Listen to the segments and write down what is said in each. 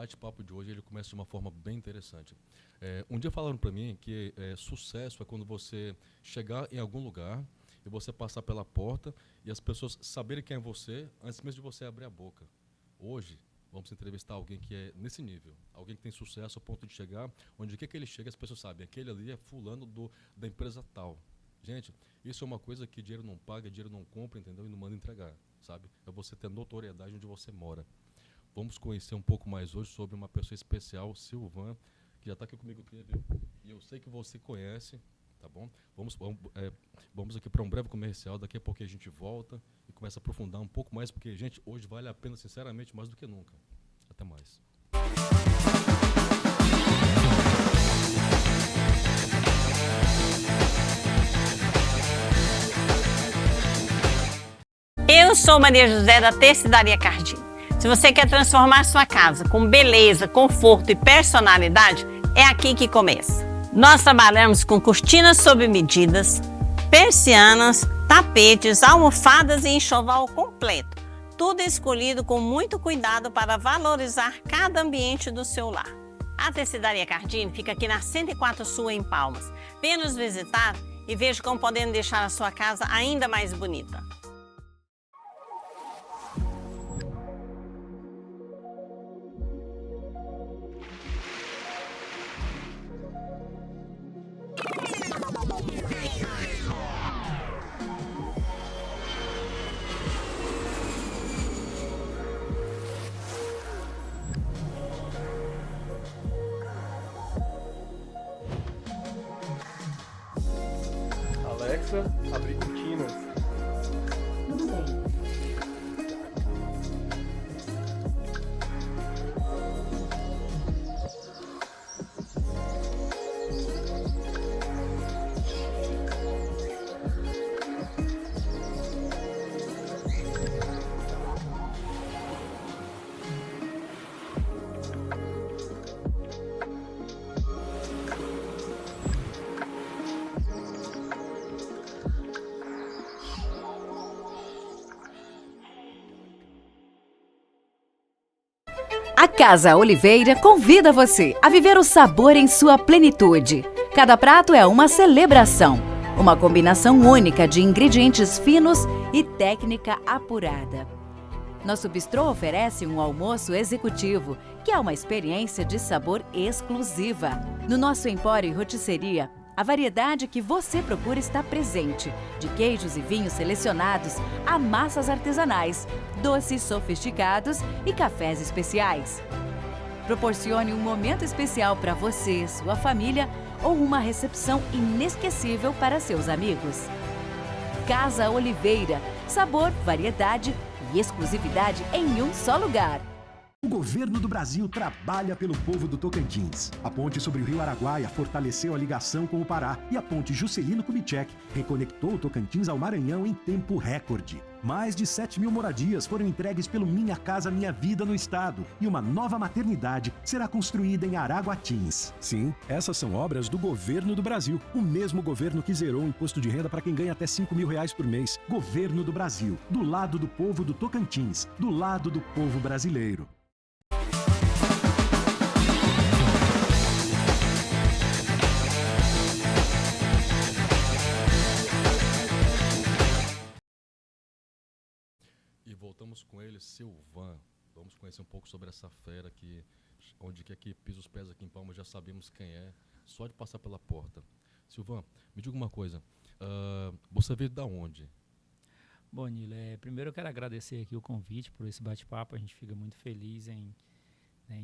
bate-papo de hoje ele começa de uma forma bem interessante. Um dia falaram para mim que sucesso é quando você chegar em algum lugar e você passar pela porta e as pessoas saberem quem é você antes mesmo de você abrir a boca. Hoje, vamos entrevistar alguém que é nesse nível, alguém que tem sucesso ao ponto de chegar, onde o que ele chega, as pessoas sabem, aquele ali é fulano da empresa tal. Gente, isso é uma coisa que dinheiro não paga, dinheiro não compra, entendeu? E não manda entregar, sabe? É você ter notoriedade onde você mora. Vamos conhecer um pouco mais hoje sobre uma pessoa especial, Silvan, que já está aqui comigo, viu? E eu sei que você conhece, tá bom? Vamos aqui para um breve comercial, daqui a pouco a gente volta e começa a aprofundar um pouco mais, porque, gente, hoje vale a pena, sinceramente, mais do que nunca. Até mais. Eu sou Maria José da Tecidaria Cardim. Se você quer transformar sua casa com beleza, conforto e personalidade, é aqui que começa. Nós trabalhamos com cortinas sob medidas, persianas, tapetes, almofadas e enxoval completo. Tudo escolhido com muito cuidado para valorizar cada ambiente do seu lar. A Tecidaria Cardim fica aqui na 104 Sul, em Palmas. Venha nos visitar e veja como podemos deixar a sua casa ainda mais bonita. Alexa, abrir cortinas. Tudo bem. A Casa Oliveira convida você a viver o sabor em sua plenitude. Cada prato é uma celebração, uma combinação única de ingredientes finos e técnica apurada. Nosso bistrô oferece um almoço executivo, que é uma experiência de sabor exclusiva. No nosso empório e rotisseria, a variedade que você procura está presente, de queijos e vinhos selecionados a massas artesanais, doces sofisticados e cafés especiais. Proporcione um momento especial para você, sua família ou uma recepção inesquecível para seus amigos. Casa Oliveira, sabor, variedade e exclusividade em um só lugar. O governo do Brasil trabalha pelo povo do Tocantins. A ponte sobre o rio Araguaia fortaleceu a ligação com o Pará e a ponte Juscelino Kubitschek reconectou o Tocantins ao Maranhão em tempo recorde. Mais de 7.000 moradias foram entregues pelo Minha Casa Minha Vida no estado e uma nova maternidade será construída em Araguatins. Sim, essas são obras do governo do Brasil. O mesmo governo que zerou o imposto de renda para quem ganha até R$ 5.000 por mês. Governo do Brasil, do lado do povo do Tocantins, do lado do povo brasileiro. E voltamos com ele, Silvan. Vamos conhecer um pouco sobre essa fera que, onde quer que pisa os pés aqui em Palmas, já sabemos quem é, só de passar pela porta. Silvan, me diga uma coisa, você veio da onde? Bom, Nilo, primeiro eu quero agradecer aqui o convite por esse bate-papo. A gente fica muito feliz em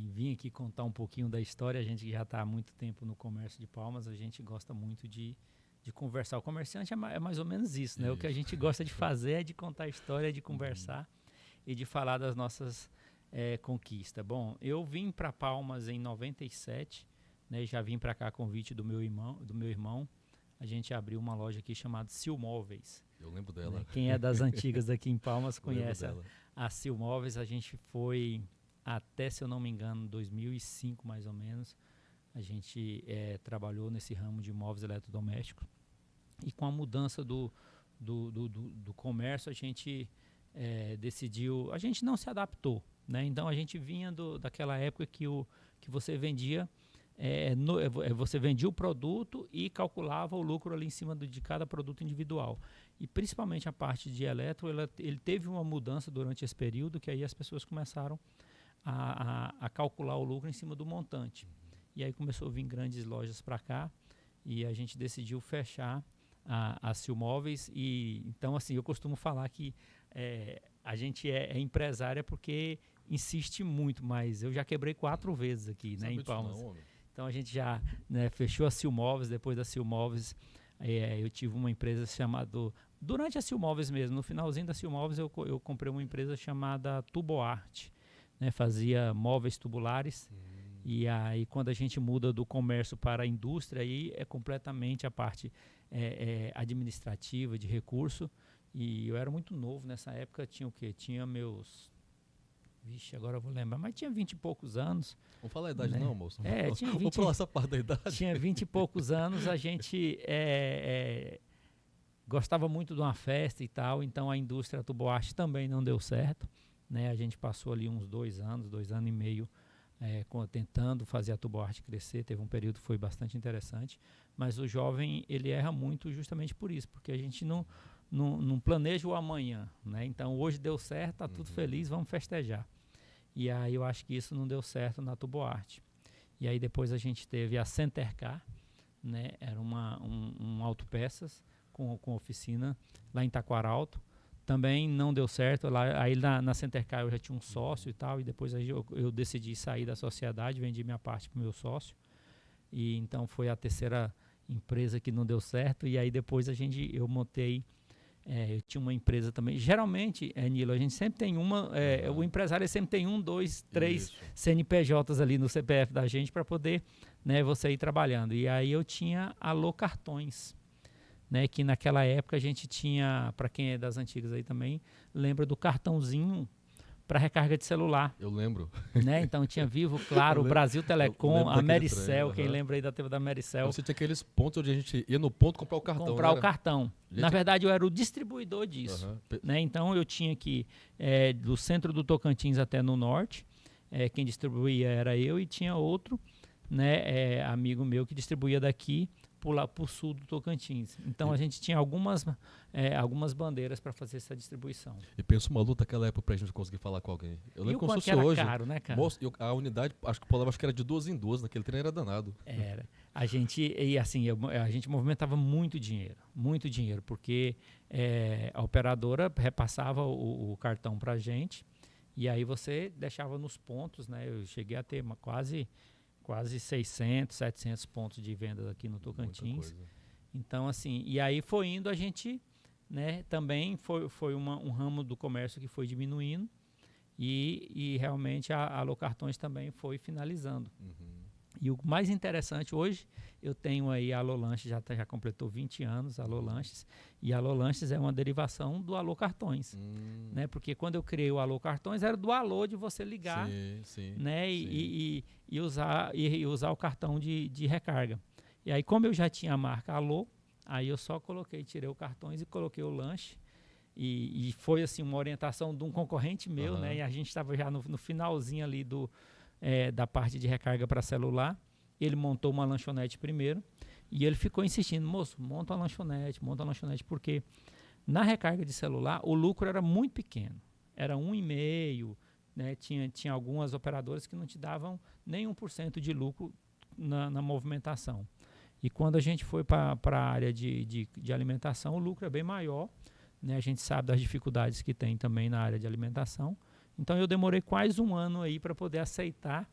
vir aqui contar um pouquinho da história. A gente já está há muito tempo no comércio de Palmas, a gente gosta muito de conversar. O comerciante é mais ou menos isso, né? Isso. O que a gente gosta de fazer é de contar a história, de conversar e de falar das nossas conquistas. Bom, eu vim para Palmas em 97, né? Já vim para cá a convite do meu irmão. A gente abriu uma loja aqui chamada Sil Móveis. Eu lembro dela. Né? Quem é das antigas aqui em Palmas conhece a Sil Móveis. A gente foi até, se eu não me engano, 2005 mais ou menos. A gente trabalhou nesse ramo de móveis eletrodomésticos. E com a mudança do comércio, a gente decidiu... A gente não se adaptou, né? Então a gente vinha daquela época que você vendia você vendia o produto e calculava o lucro ali em cima de cada produto individual. E principalmente a parte de eletro, ele teve uma mudança durante esse período, que aí as pessoas começaram a calcular o lucro em cima do montante. E aí começou a vir grandes lojas para cá e a gente decidiu fechar a Silmóveis. E então, assim, eu costumo falar que a gente é empresária porque insiste muito, mas eu já quebrei 4 vezes aqui, né, em Palmas. Então a gente já, né, fechou a Silmóveis. Depois da Silmóveis, eu tive uma empresa chamada... Durante a Silmóveis mesmo, no finalzinho da Silmóveis, eu comprei uma empresa chamada Tuboarte, né, fazia móveis tubulares. E aí quando a gente muda do comércio para a indústria, aí é completamente a parte administrativa, de recurso. E eu era muito novo nessa época, tinha o quê? Tinha meus... Vixe, agora eu vou lembrar, mas tinha 20 e poucos anos. Não fala a idade, né? Não, moço. Tinha 20, vou pular essa parte da idade. Tinha 20 e poucos anos, a gente gostava muito de uma festa e tal, então a indústria Tuboarte também não deu certo, né? A gente passou ali uns 2 anos e meio tentando fazer a Tuboarte crescer. Teve um período que foi bastante interessante, mas o jovem, ele erra muito justamente por isso, porque a gente não planeja o amanhã, né? Então hoje deu certo, tá tudo feliz, vamos festejar. E aí eu acho que isso não deu certo na Tuboarte. E aí depois a gente teve a Centercar, né? Era um autopeças com oficina lá em Taquaralto. Também não deu certo. Aí na Centercar eu já tinha um sócio e tal, e depois aí eu decidi sair da sociedade, vendi minha parte para o meu sócio. E então foi a terceira empresa que não deu certo. E aí depois eu montei... eu tinha uma empresa também. Geralmente, Nilo, a gente sempre tem o empresário sempre tem 1, 2, 3 CNPJs ali no CPF da gente para poder, né, você ir trabalhando. E aí eu tinha a Alô Cartões, né, que naquela época a gente tinha, para quem é das antigas aí também, lembra do cartãozinho para recarga de celular. Eu lembro. Né? Então tinha Vivo, Claro, Brasil Telecom, a Mericel, quem lembra aí da TV da Mericel. Você tinha aqueles pontos onde a gente ia no ponto comprar o cartão. Comprar o cartão. Na verdade, eu era o distribuidor disso. Né? Então eu tinha que, do centro do Tocantins até no norte, quem distribuía era eu, e tinha outro, né, amigo meu que distribuía daqui para o sul do Tocantins. Então a gente tinha algumas bandeiras para fazer essa distribuição. E pensa uma luta naquela época para a gente conseguir falar com alguém. Eu lembro como se fosse hoje. Caro, né, cara? A unidade, acho que era de 2 em 2, naquele trem era danado. Era. A gente movimentava muito dinheiro, porque a operadora repassava o cartão para a gente, e aí você deixava nos pontos, né? Eu cheguei a ter quase 600, 700 pontos de venda aqui no Tocantins. Então, assim, e aí foi indo, a gente, né, também foi um ramo do comércio que foi diminuindo, e realmente a Alô Cartões também foi finalizando. E o mais interessante, hoje eu tenho aí a Alô Lanches, já completou 20 anos, a Alô Lanches, e a Alô Lanches é uma derivação do Alô Cartões, né? Porque quando eu criei o Alô Cartões, era do alô de você ligar, né? E usar o cartão de recarga. E aí, como eu já tinha a marca Alô, aí eu só tirei o Cartões e coloquei o lanche, e foi assim uma orientação de um concorrente meu, né? E a gente estava já no finalzinho ali da parte de recarga para celular. Ele montou uma lanchonete primeiro e ele ficou insistindo: moço, monta uma lanchonete, porque na recarga de celular o lucro era muito pequeno, era 1,5%, né? Tinha algumas operadoras que não te davam nem 1% de lucro na movimentação. E quando a gente foi para a área de alimentação, o lucro é bem maior, né? A gente sabe das dificuldades que tem também na área de alimentação. Então eu demorei quase 1 ano aí para poder aceitar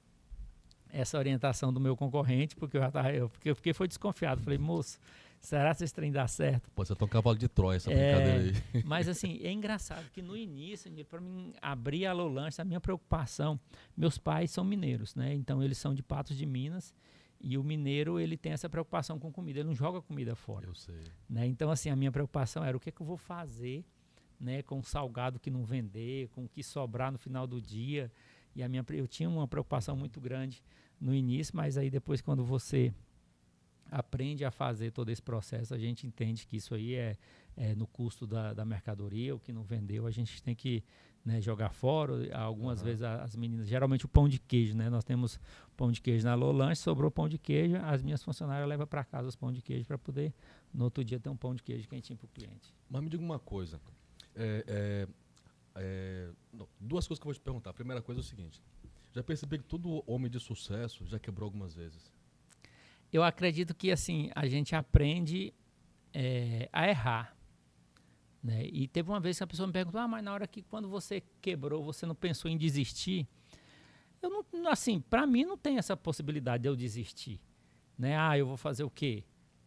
essa orientação do meu concorrente, porque eu fiquei desconfiado. Falei: moço, será que esse trem dá certo? Pode ser até um cavalo de Troia essa brincadeira aí. Mas assim, é engraçado que no início, para mim abrir a Alô Lanches, a minha preocupação, meus pais são mineiros, né? Então eles são de Patos de Minas, e o mineiro, ele tem essa preocupação com comida, ele não joga comida fora. Eu sei. Né? Então assim, a minha preocupação era o que eu vou fazer, né, com o salgado que não vender, com o que sobrar no final do dia. E eu tinha uma preocupação muito grande no início, mas aí depois, quando você aprende a fazer todo esse processo, a gente entende que isso aí é no custo da mercadoria, o que não vendeu, a gente tem que, né, jogar fora. Algumas vezes as meninas, geralmente o pão de queijo, né? Nós temos pão de queijo na Lolanche, sobrou pão de queijo, as minhas funcionárias levam para casa os pão de queijo para poder, no outro dia, ter um pão de queijo quentinho para o cliente. Mas me diga uma coisa. Não, duas coisas que eu vou te perguntar. A primeira coisa é o seguinte. Já percebi que todo homem de sucesso já quebrou algumas vezes. Eu acredito que, assim, a gente aprende a errar. Né? E teve uma vez que a pessoa me perguntou, mas na hora que, quando você quebrou, você não pensou em desistir? Eu não, assim, para mim não tem essa possibilidade de eu desistir. Né? Eu vou fazer o quê?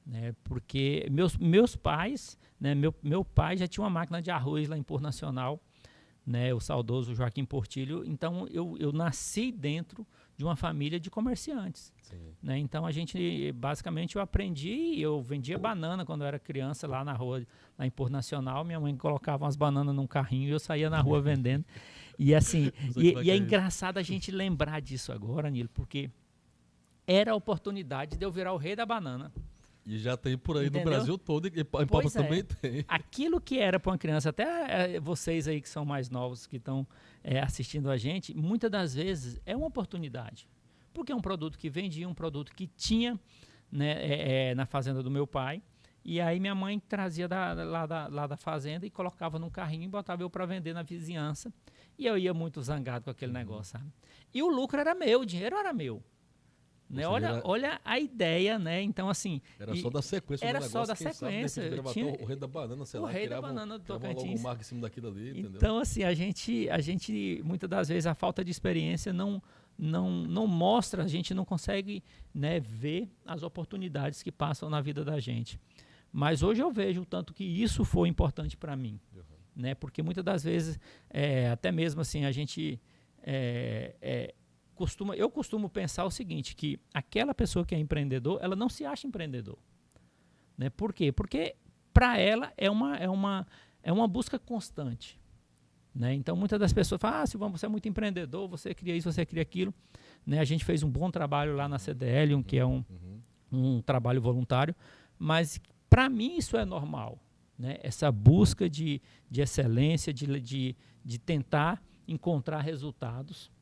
Né? Porque meus pais, né? meu pai já tinha uma máquina de arroz lá em Porto Nacional, né? O saudoso Joaquim Portilho. Então eu nasci dentro de uma família de comerciantes. Né? Então basicamente eu aprendi, eu vendia banana quando eu era criança lá na rua, lá em Porto Nacional. Minha mãe colocava umas bananas num carrinho e eu saía na rua vendendo. E assim, é engraçado a gente lembrar disso agora, Nilo, porque era a oportunidade de eu virar o rei da banana. E já tem por aí. Entendeu? No Brasil todo, e em Palmas também tem. Aquilo que era para uma criança, até vocês aí que são mais novos, que estão assistindo a gente, muitas das vezes é uma oportunidade. Porque é um produto que vendia, um produto que tinha, né, na fazenda do meu pai. E aí minha mãe trazia lá da fazenda e colocava num carrinho e botava eu para vender na vizinhança. E eu ia muito zangado com aquele negócio, sabe? E o lucro era meu, o dinheiro era meu. Né? Olha a ideia, né? Então, assim... Era só da sequência do negócio. Era só da sequência. O rei da banana, sei lá. O rei da banana do Tocantins. Logo marca em cima daquilo ali, entendeu? Então, assim, a gente, muitas das vezes, a falta de experiência não mostra, a gente não consegue, né, ver as oportunidades que passam na vida da gente. Mas hoje eu vejo o tanto que isso foi importante para mim. Né? Porque muitas das vezes, até mesmo assim, a gente... Eu costumo pensar o seguinte, que aquela pessoa que é empreendedor, ela não se acha empreendedor. Né? Por quê? Porque para ela é uma busca constante. Né? Então, muitas das pessoas falam, Silvão, você é muito empreendedor, você cria isso, você cria aquilo. Né? A gente fez um bom trabalho lá na CDL, que é um trabalho voluntário, mas para mim isso é normal. Né? Essa busca de excelência, de tentar encontrar resultados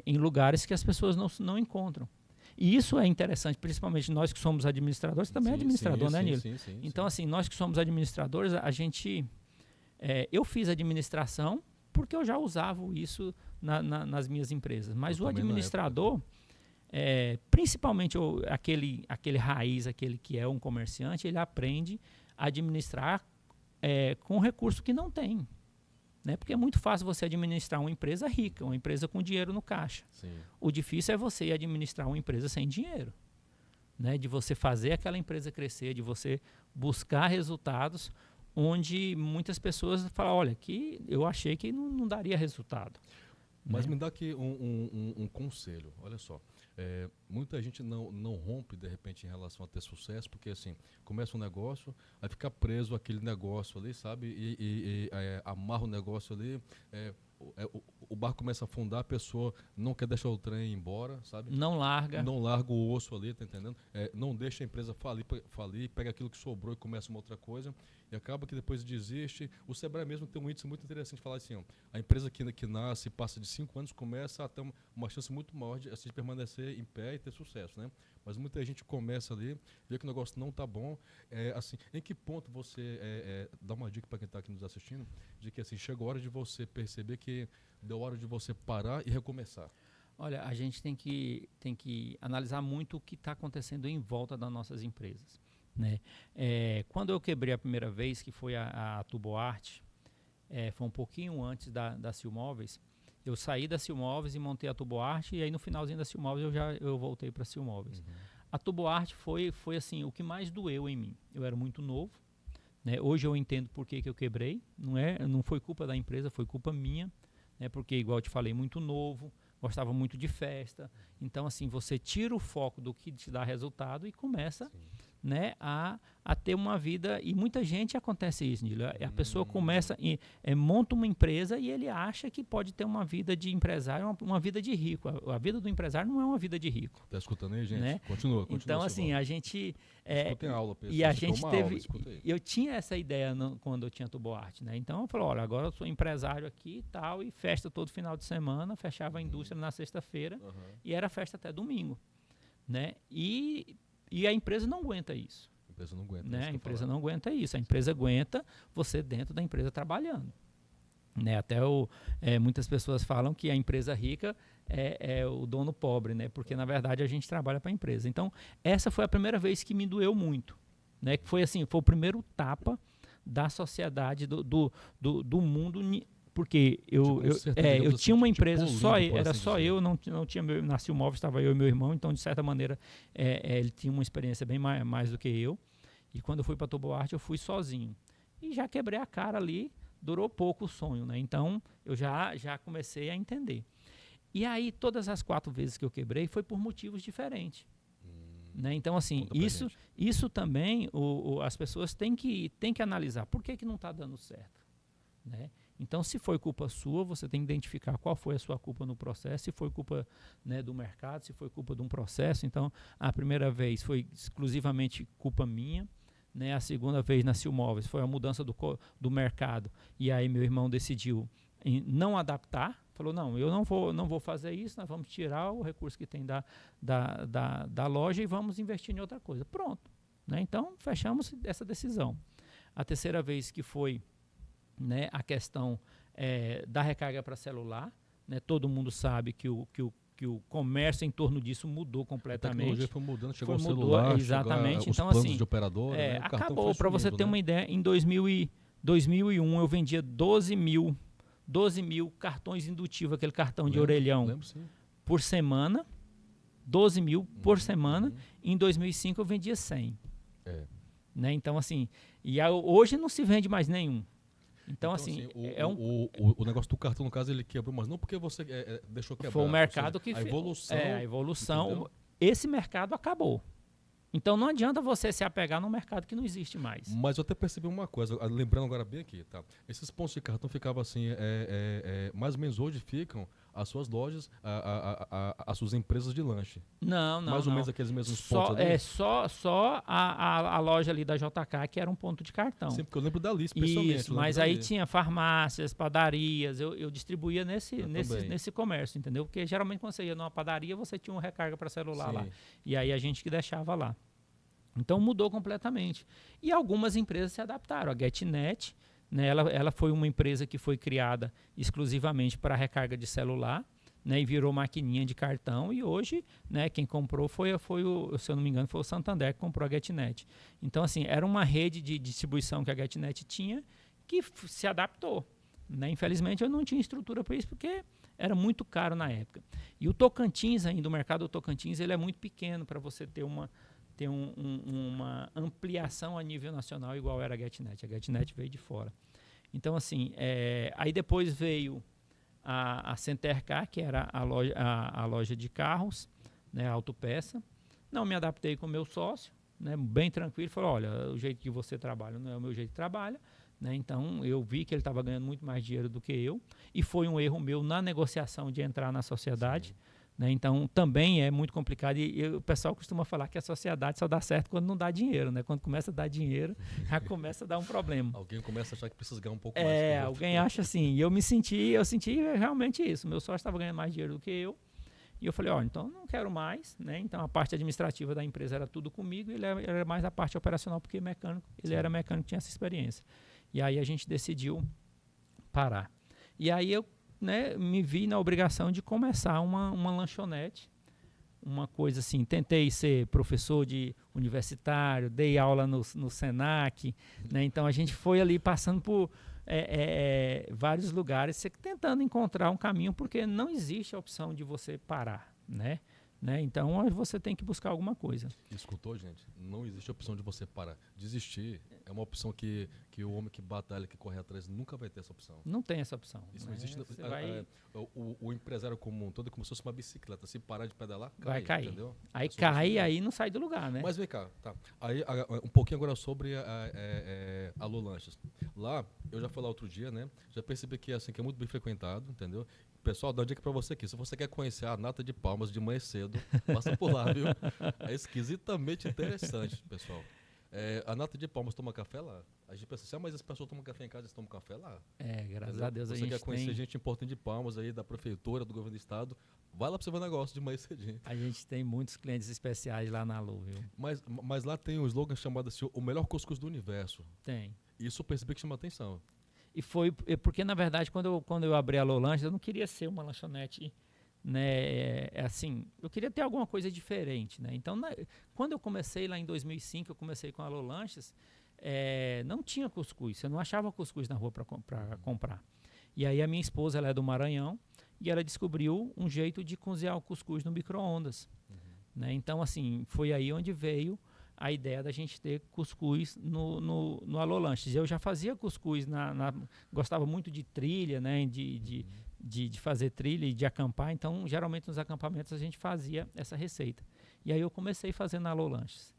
em lugares que as pessoas não encontram. E isso é interessante, principalmente nós que somos administradores, também é administrador, né, Nilo? Sim. Então, assim, nós que somos administradores, eu fiz administração porque eu já usava isso nas minhas empresas. Mas o administrador, principalmente aquele raiz, aquele que é um comerciante, ele aprende a administrar com recurso que não tem. Né? Porque é muito fácil você administrar uma empresa rica, uma empresa com dinheiro no caixa. Sim. O difícil é você administrar uma empresa sem dinheiro. Né? De você fazer aquela empresa crescer, de você buscar resultados onde muitas pessoas falam, olha, que eu achei que não daria resultado. Mas me dá aqui um conselho, olha só. Muita gente não rompe, de repente, em relação a ter sucesso, porque, assim, começa um negócio, aí fica preso aquele negócio ali, sabe? E amarra o negócio ali, o barco começa a afundar, a pessoa não quer deixar o trem ir embora, sabe? Não larga. Não larga o osso ali, tá entendendo? Não deixa a empresa falir, pega aquilo que sobrou e começa uma outra coisa, e acaba que depois desiste. O Sebrae mesmo tem um índice muito interessante, falar assim, ó, a empresa que nasce, passa de 5 anos, começa a ter uma chance muito maior de permanecer em pé e ter sucesso, né? Mas muita gente começa ali, vê que o negócio não tá bom. Assim, em que ponto você dá uma dica para quem está aqui nos assistindo, de que assim, chegou a hora de você perceber que deu hora de você parar e recomeçar? Olha, a gente tem que analisar muito o que está acontecendo em volta das nossas empresas. Né? Quando eu quebrei a primeira vez, que foi a Tuboarte, foi um pouquinho antes da Silmóveis, eu saí da Silmóveis e montei a Tuboarte, e aí no finalzinho da Silmóveis eu voltei para a Silmóveis. A Tuboarte foi assim, o que mais doeu em mim. Eu era muito novo, né? Hoje eu entendo por que eu quebrei, não foi culpa da empresa, foi culpa minha, né? Porque, igual eu te falei, muito novo, gostava muito de festa. Então, assim, você tira o foco do que te dá resultado e começa, né, a ter uma vida, e muita gente acontece isso, Nilo. A pessoa começa, monta uma empresa e ele acha que pode ter uma vida de empresário, uma vida de rico. A vida do empresário não é uma vida de rico. Tá escutando aí, gente? Né? Continua. Então, assim, a gente... Escutem aula, pessoal. E a gente aula, teve... Eu tinha essa ideia quando eu tinha Tuboarte, né? Então, eu falei, olha, agora eu sou empresário aqui e tal, e festa todo final de semana, fechava a indústria na sexta-feira, e era festa até domingo, né? E a empresa não aguenta isso. A empresa não aguenta, né? A empresa não aguenta isso. A empresa aguenta você dentro da empresa trabalhando. Né? Até muitas pessoas falam que a empresa rica é o dono pobre, né? Porque na verdade a gente trabalha para a empresa. Então, essa foi a primeira vez que me doeu muito. Né? Que foi assim, foi o primeiro tapa da sociedade, do mundo. Porque eu tinha uma empresa, era só eu, não tinha nasci o móvel, estava eu e meu irmão, então de certa maneira ele tinha uma experiência bem mais do que eu. E quando eu fui para Tuboarte, eu fui sozinho. E já quebrei a cara ali, durou pouco o sonho, né? Então eu já comecei a entender. E aí todas as 4 vezes que eu quebrei foi por motivos diferentes. Né? Então assim, isso também as pessoas têm que analisar. Por que não está dando certo? Né? Então, se foi culpa sua, você tem que identificar qual foi a sua culpa no processo, se foi culpa, né, do mercado, se foi culpa de um processo. Então, a primeira vez foi exclusivamente culpa minha, né? A segunda vez na Silmóveis foi a mudança do mercado. E aí meu irmão decidiu não adaptar, falou, não, eu não vou fazer isso, nós vamos tirar o recurso que tem da loja e vamos investir em outra coisa. Pronto. Né? Então, fechamos essa decisão. A terceira vez que foi, né, a questão da recarga para celular, né, todo mundo sabe que o comércio em torno disso mudou completamente. A tecnologia foi mudando, chegou o celular, exatamente. Os então planos assim, de operadora, né? Acabou. Para você ter uma ideia, em 2001 eu vendia 12 mil cartões indutivos, aquele cartão de orelhão, por semana. 12 mil por semana. Em 2005 eu vendia 100. Né? Então assim, hoje não se vende mais nenhum. Então assim, o negócio do cartão, no caso, ele quebrou, mas não porque você deixou quebrar. Foi o mercado que fez. A evolução. Esse mercado acabou. Então não adianta você se apegar num mercado que não existe mais. Mas eu até percebi uma coisa, lembrando agora bem aqui, tá? Esses pontos de cartão ficavam assim, mais ou menos hoje ficam as suas lojas, as suas empresas de lanche. Não. Mais ou menos aqueles mesmos pontos ali? Só a loja ali da JK, que era um ponto de cartão. Sim, porque eu lembro dali, especialmente. Isso, mas aí tinha farmácias, padarias, eu distribuía nesse comércio, entendeu? Porque geralmente quando você ia numa padaria, você tinha uma recarga para celular lá. E aí a gente que deixava lá. Então mudou completamente. E algumas empresas se adaptaram. A GetNet, né, ela foi uma empresa que foi criada exclusivamente para recarga de celular, né, e virou maquininha de cartão. E hoje, né, quem comprou foi se eu não me engano, foi o Santander que comprou a GetNet. Então, assim, era uma rede de distribuição que a GetNet tinha que se adaptou. Né? Infelizmente, eu não tinha estrutura para isso porque era muito caro na época. E o Tocantins ainda, o mercado do Tocantins, ele é muito pequeno para você ter uma ampliação a nível nacional igual era a GetNet. A GetNet veio de fora. Então, assim, aí depois veio a Centercar, que era a loja de carros, né, autopeça. Não me adaptei com o meu sócio, né, bem tranquilo. Falou, olha, o jeito que você trabalha não é o meu jeito de trabalho. Né, então, eu vi que ele estava ganhando muito mais dinheiro do que eu. E foi um erro meu na negociação de entrar na sociedade. Né? Então, também é muito complicado. E o pessoal costuma falar que a sociedade só dá certo quando não dá dinheiro. Né? Quando começa a dar dinheiro, já começa a dar um problema. Alguém começa a achar que precisa ganhar um pouco mais. Alguém acha assim. E eu senti realmente isso. Meu sócio estava ganhando mais dinheiro do que eu. E eu falei, então não quero mais. Né? Então, a parte administrativa da empresa era tudo comigo. Ele era mais a parte operacional, porque mecânico. Ele era mecânico, tinha essa experiência. E aí a gente decidiu parar. E aí eu, né, me vi na obrigação de começar uma lanchonete, uma coisa assim. Tentei ser professor de universitário, dei aula no Senac, né? Então a gente foi ali passando por vários lugares, tentando encontrar um caminho, porque não existe a opção de você parar, né? né? Então você tem que buscar alguma coisa. Escutou, gente? Não existe opção de você parar. Desistir é uma opção que o homem que batalha, que corre atrás, nunca vai ter essa opção. Não tem essa opção. Isso né? não existe. O empresário comum todo é como se fosse uma bicicleta. Se parar de pedalar, vai cair. Entendeu? Aí cai, aí não sai do lugar, né? Mas vem cá, tá. Aí, um pouquinho agora sobre a Alô Lanches. Lá, eu já fui lá outro dia, né? Já percebi que, assim, que é muito bem frequentado, entendeu? Pessoal, dá uma dica pra você aqui. Se você quer conhecer a Nata de Palmas de manhã cedo, passa por lá, viu? É esquisitamente interessante, pessoal. A Nata de Palmas toma café lá. A gente pensa assim, mas as pessoas tomam café em casa, eles tomam café lá. Graças Entendeu? a Deus a Você gente quer conhecer tem... gente importante de Palmas aí, da prefeitura, do governo do estado, vai lá pra você ver o negócio de manhã cedinho. A gente tem muitos clientes especiais lá na Alô, viu? Mas lá tem um slogan chamado assim, o melhor cuscuz do universo. Tem. Isso eu percebi que chama atenção. E foi porque, na verdade, quando eu abri a Alô Lanches, eu não queria ser uma lanchonete, né, assim, eu queria ter alguma coisa diferente, né? Então, quando eu comecei lá em 2005, eu comecei com a Alô Lanches, não tinha cuscuz, você não achava cuscuz na rua para comprar. E aí a minha esposa, ela é do Maranhão, e ela descobriu um jeito de cozinhar o cuscuz no micro-ondas, né? Então, assim, foi aí onde veio a ideia da gente ter cuscuz no Alô Lanches. Eu já fazia cuscuz, gostava muito de trilha, né, de fazer trilha e de acampar, então geralmente nos acampamentos a gente fazia essa receita. E aí eu comecei fazendo na Alô Lanches.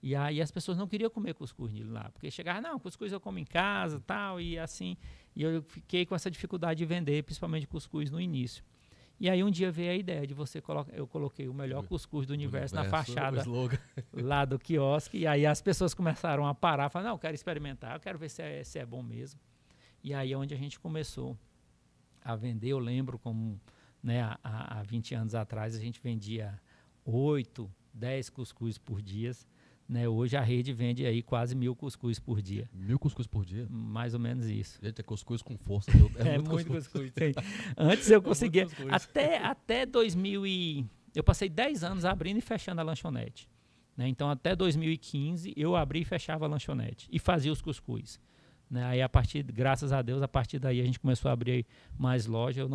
E aí as pessoas não queriam comer cuscuz lá, porque chegava, não, cuscuz eu como em casa, tal, e assim, e eu fiquei com essa dificuldade de vender, principalmente cuscuz no início. E aí um dia veio a ideia de eu coloquei o melhor cuscuz do universo na fachada lá do quiosque, e aí as pessoas começaram a parar, falaram, não, eu quero experimentar, eu quero ver se é bom mesmo. E aí é onde a gente começou a vender. Eu lembro como, né, há 20 anos atrás a gente vendia 8, 10 cuscuz por dia, né? Hoje a rede vende aí quase 1.000 cuscuz por dia. 1.000 cuscuz por dia? Mais ou menos isso. Gente, é cuscuz com força. É muito cuscuz. Antes eu conseguia, até 2000 eu passei 10 anos abrindo e fechando a lanchonete, né? Então até 2015 eu abri e fechava a lanchonete e fazia os cuscuz, né? Aí graças a Deus, a partir daí a gente começou a abrir mais loja.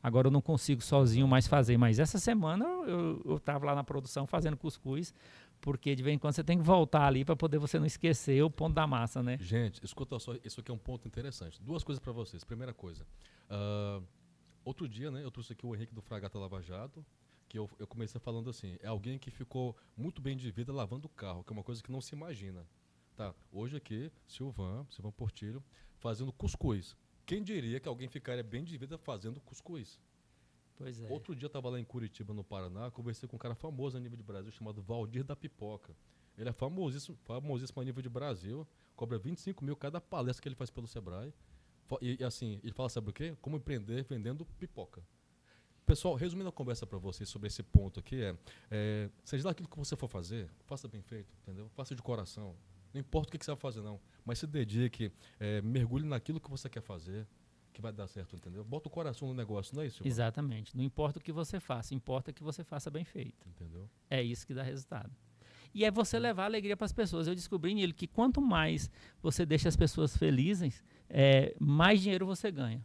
Agora eu não consigo sozinho mais fazer, mas essa semana eu estava lá na produção fazendo cuscuz, porque de vez em quando você tem que voltar ali para poder você não esquecer o ponto da massa, né? Gente, escuta só, isso aqui é um ponto interessante. 2 coisas para vocês. Primeira coisa, outro dia, né, eu trouxe aqui o Henrique do Fragata Lava Jato, que eu comecei falando assim, é alguém que ficou muito bem de vida lavando o carro, que é uma coisa que não se imagina. Tá, hoje aqui, Silvan Portilho, fazendo cuscuz. Quem diria que alguém ficaria bem de vida fazendo cuscuz? Pois é. Outro dia eu estava lá em Curitiba, no Paraná, conversei com um cara famoso a nível de Brasil, chamado Valdir da Pipoca. Ele é famosíssimo a nível de Brasil, cobra 25 mil cada palestra que ele faz pelo Sebrae. E assim, ele fala, sabe o quê? Como empreender vendendo pipoca. Pessoal, resumindo a conversa para vocês sobre esse ponto aqui, seja lá aquilo que você for fazer, faça bem feito, entendeu? Faça de coração. Não importa o que você vai fazer, não. Mas se dedique, mergulhe naquilo que você quer fazer, que vai dar certo, entendeu? Bota o coração no negócio, não é isso? Exatamente. Não importa o que você faça, importa que você faça bem feito. Entendeu? É isso que dá resultado. E é você levar alegria para as pessoas. Eu descobri nele que quanto mais você deixa as pessoas felizes, mais dinheiro você ganha,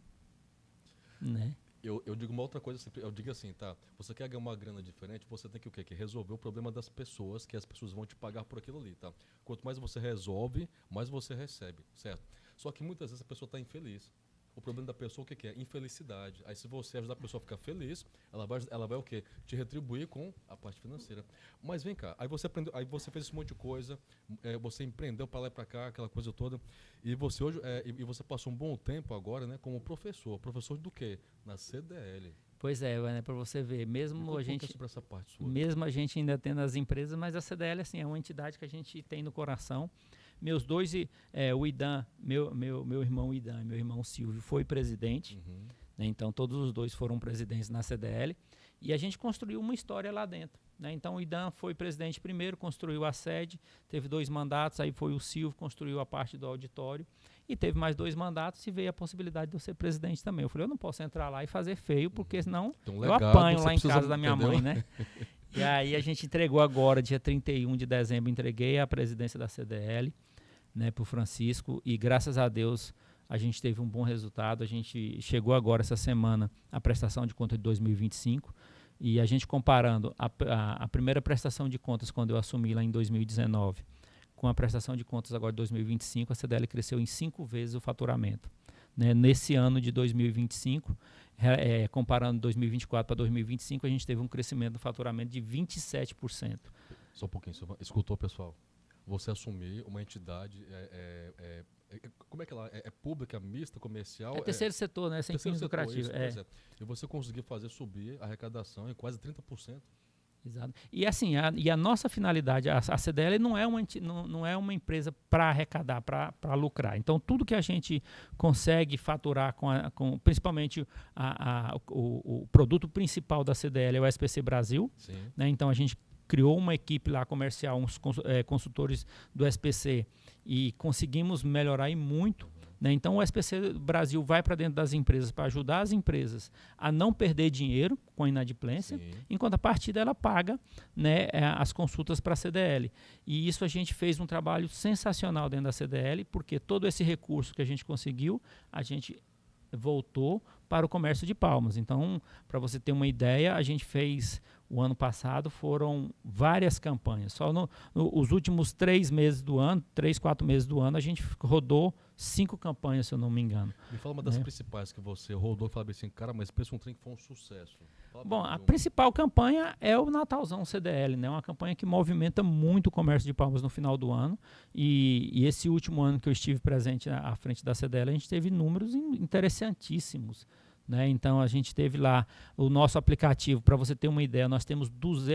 né? Eu digo uma outra coisa, eu digo assim, tá? Você quer ganhar uma grana diferente, você tem que o quê? Que resolver o problema das pessoas, que as pessoas vão te pagar por aquilo ali, tá? Quanto mais você resolve, mais você recebe, certo? Só que muitas vezes a pessoa está infeliz. O problema da pessoa, o que é? Infelicidade. Aí se você ajudar a pessoa a ficar feliz, ela vai o quê? Te retribuir com a parte financeira. Mas vem cá, aí você fez esse monte de coisa, você empreendeu para lá e para cá, aquela coisa toda, e você hoje, você passou um bom tempo agora, né, como professor. Professor do quê? Na CDL. Pois é, né, para você ver, mesmo a gente, sobre essa parte sua. Mesmo a gente ainda tendo as empresas, mas a CDL assim, é uma entidade que a gente tem no coração. Meus dois, o Idan, meu irmão Idan e meu irmão Silvio foi presidente, né, então todos os dois foram presidentes na CDL, e a gente construiu uma história lá dentro, né? Então o Idan foi presidente primeiro, construiu a sede, teve 2 mandatos, aí foi o Silvio, construiu a parte do auditório, e teve mais 2 mandatos e veio a possibilidade de eu ser presidente também. Eu falei, eu não posso entrar lá e fazer feio, porque senão então, eu apanho lá em casa da minha mãe, né? E aí a gente entregou agora, dia 31 de dezembro, entreguei a presidência da CDL, né, para o Francisco, e graças a Deus a gente teve um bom resultado. A gente chegou agora essa semana a prestação de conta de 2025, E a gente comparando a primeira prestação de contas, quando eu assumi lá em 2019, com a prestação de contas agora de 2025, a CDL cresceu em 5 vezes o faturamento. Né? Nesse ano de 2025, comparando 2024 para 2025, a gente teve um crescimento do faturamento de 27%. Só um pouquinho, você escutou, pessoal? Você assumir uma entidade, como é que ela é pública, mista, comercial? É terceiro setor, né? Sem fins lucrativos. E você conseguir fazer subir a arrecadação em quase 30%. Exato. E assim, a nossa finalidade, a CDL não é uma empresa para arrecadar, para lucrar. Então, tudo que a gente consegue faturar, principalmente o produto principal da CDL é o SPC Brasil. Né? Então, a gente criou uma equipe lá comercial, uns consultores do SPC, e conseguimos melhorar e muito. Né? Então, o SPC Brasil vai para dentro das empresas para ajudar as empresas a não perder dinheiro com a inadimplência, enquanto a partir dela paga, né, as consultas para a CDL. E isso a gente fez um trabalho sensacional dentro da CDL, porque todo esse recurso que a gente conseguiu, a gente voltou para o comércio de Palmas. Então, para você ter uma ideia, a gente fez, o ano passado, foram várias campanhas. Só nos últimos 3 meses do ano, 3, 4 meses do ano, a gente rodou 5 campanhas, se eu não me engano. Me fala uma das principais que você rodou e falou assim, cara, mas pensa um trem que foi um sucesso. Bom, a principal campanha é o Natalzão CDL, né? Uma campanha que movimenta muito o comércio de Palmas no final do ano. E esse último ano que eu estive presente à frente da CDL, a gente teve números interessantíssimos. Né? Então, a gente teve lá o nosso aplicativo, para você ter uma ideia, nós temos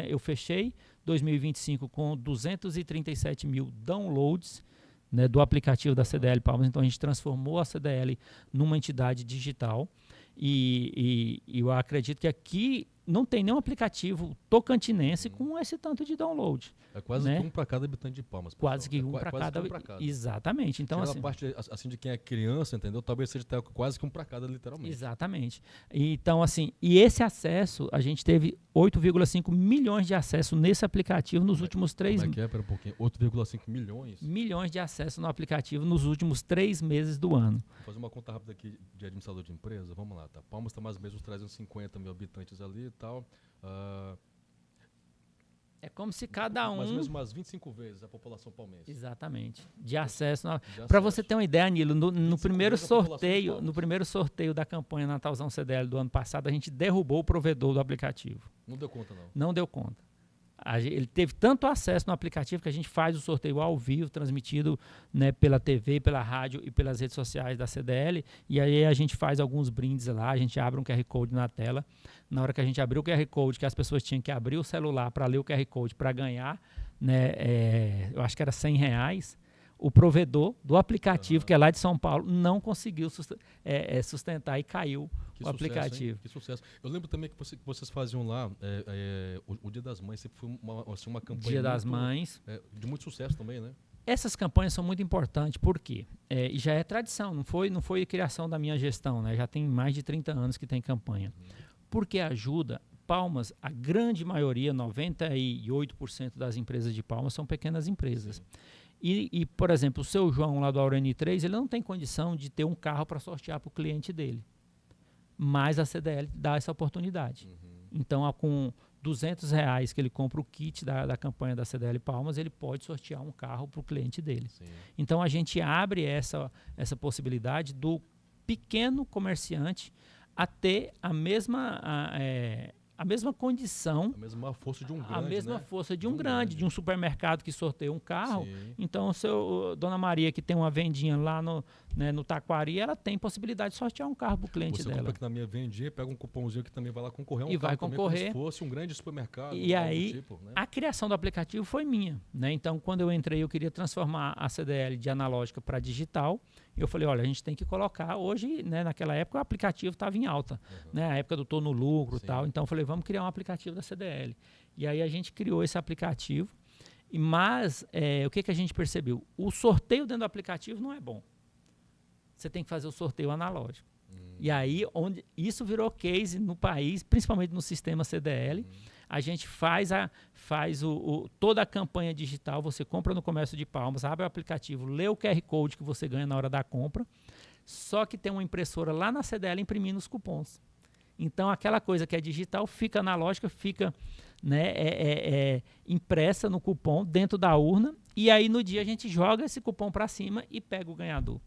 eu fechei 2025 com 237 mil downloads, né, do aplicativo da CDL Palmas. Então, a gente transformou a CDL numa entidade digital. E eu acredito que aqui não tem nenhum aplicativo tocantinense com esse tanto de download. É quase que um para cada habitante de Palmas. Pessoal. Quase que um para cada. Exatamente. Então, assim, a parte assim, de quem é criança, entendeu? Talvez seja quase que um para cada, literalmente. Exatamente. Então, assim, e esse acesso, a gente teve 8,5 milhões de acessos nesse aplicativo nos últimos 3 meses. Pera um pouquinho. 8,5 milhões? Milhões de acessos no aplicativo nos últimos 3 meses do ano. Vou fazer uma conta rápida aqui de administrador de empresa. Vamos lá, tá? Palmas está mais ou menos uns 350 mil habitantes ali e tal. É como se cada um... Mais ou menos umas 25 vezes a população palmense. Exatamente. De acesso. Para você ter uma ideia, Nilo, no primeiro sorteio da campanha Natalzão CDL do ano passado, a gente derrubou o provedor do aplicativo. Não deu conta, não? Não deu conta. Ele teve tanto acesso no aplicativo que a gente faz o sorteio ao vivo, transmitido, né, pela TV, pela rádio e pelas redes sociais da CDL. E aí a gente faz alguns brindes lá, a gente abre um QR Code na tela. Na hora que a gente abriu o QR Code, que as pessoas tinham que abrir o celular para ler o QR Code para ganhar, né, eu acho que era R$100, o provedor do aplicativo, que é lá de São Paulo, não conseguiu sustentar e caiu o aplicativo. Hein? Que sucesso. Eu lembro também que vocês faziam lá o Dia das Mães, sempre foi uma campanha Dia das Mães. De muito sucesso também, né? Essas campanhas são muito importantes, por quê? E já é tradição, não foi criação da minha gestão, né? Já tem mais de 30 anos que tem campanha. Porque ajuda. Palmas, a grande maioria, 98% das empresas de Palmas são pequenas empresas. E, por exemplo, o seu João lá do Aureni 3, ele não tem condição de ter um carro para sortear para o cliente dele. Mas a CDL dá essa oportunidade. Então, com R$200 que ele compra o kit da campanha da CDL Palmas, ele pode sortear um carro para o cliente dele. Então, a gente abre essa possibilidade do pequeno comerciante a ter a mesma condição, a mesma força de um grande, a mesma força de um grande, de um supermercado que sorteia um carro. Então, Dona Maria, que tem uma vendinha lá no Taquari, ela tem possibilidade de sortear um carro para o cliente dela. Você compra aqui na minha vendinha, pega um cupomzinho que também vai lá concorrer a um carro vai concorrer como se fosse um grande supermercado. E aí, tipo, né? A criação do aplicativo foi minha, né? Então, quando eu entrei, eu queria transformar a CDL de analógica para digital. Eu falei, olha, a gente tem que colocar hoje, né, naquela época o aplicativo estava em alta, né, a época do tô no lucro e tal. Então eu falei, vamos criar um aplicativo da CDL. E aí a gente criou esse aplicativo, mas o que a gente percebeu? O sorteio dentro do aplicativo não é bom. Você tem que fazer o sorteio analógico. E aí, onde isso virou case no país, principalmente no sistema CDL, a gente faz toda a campanha digital, você compra no comércio de Palmas, abre o aplicativo, lê o QR Code que você ganha na hora da compra, só que tem uma impressora lá na CDL imprimindo os cupons. Então, aquela coisa que é digital fica analógica, fica, né, impressa no cupom dentro da urna, e aí no dia a gente joga esse cupom para cima e pega o ganhador.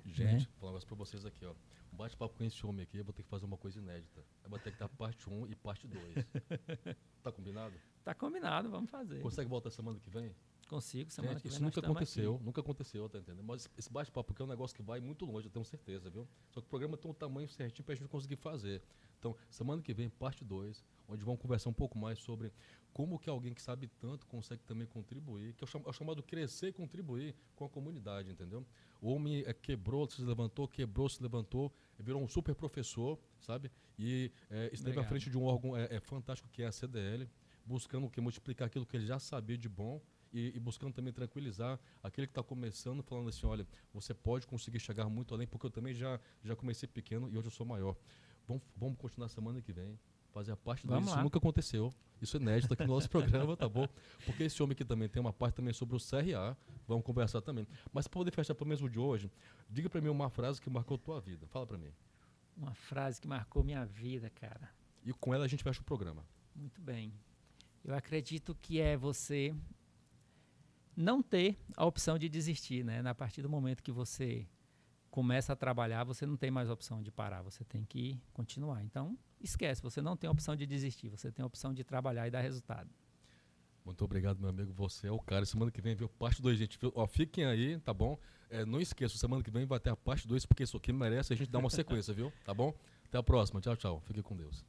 Gente, vou falar um negócio pra vocês aqui, ó. Um bate-papo com esse homem aqui, eu vou ter que fazer uma coisa inédita. Eu vou ter que dar parte 1 e parte 2. Tá combinado? Tá combinado, vamos fazer. Consegue voltar semana que vem? Consigo, semana Gente, que vem isso nós nunca estamos aconteceu, aqui. nunca aconteceu, tá entendendo? Mas esse bate-papo aqui é um negócio que vai muito longe, eu tenho certeza, viu? Só que o programa tem um tamanho certinho pra gente conseguir fazer. Então, semana que vem, parte 2, onde vamos conversar um pouco mais sobre como que alguém que sabe tanto consegue também contribuir, que é o chamado crescer e contribuir com a comunidade, entendeu? O homem quebrou, se levantou, virou um super professor, sabe? E esteve à frente de um órgão fantástico que é a CDL, buscando multiplicar aquilo que ele já sabia de bom e buscando também tranquilizar aquele que está começando, falando assim, olha, você pode conseguir chegar muito além, porque eu também já comecei pequeno e hoje eu sou maior. Vamos continuar semana que vem, fazer a parte disso. Isso nunca aconteceu. Isso é inédito aqui no nosso programa, tá bom? Porque esse homem aqui também tem uma parte também sobre o CRA, vamos conversar também. Mas para poder fechar pelo menos o de hoje, diga para mim uma frase que marcou a tua vida. Fala para mim. Uma frase que marcou minha vida, cara. E com ela a gente fecha o programa. Muito bem. Eu acredito que é você não ter a opção de desistir, né? A partir do momento que você começa a trabalhar, você não tem mais a opção de parar, você tem que continuar. Então, esquece, você não tem a opção de desistir, você tem a opção de trabalhar e dar resultado. Muito obrigado, meu amigo, você é o cara. Semana que vem viu parte 2, gente. Ó, fiquem aí, tá bom? Não esqueça, semana que vem vai ter a parte 2, porque isso aqui merece a gente dar uma sequência, viu? Tá bom? Até a próxima, tchau, tchau. Fique com Deus.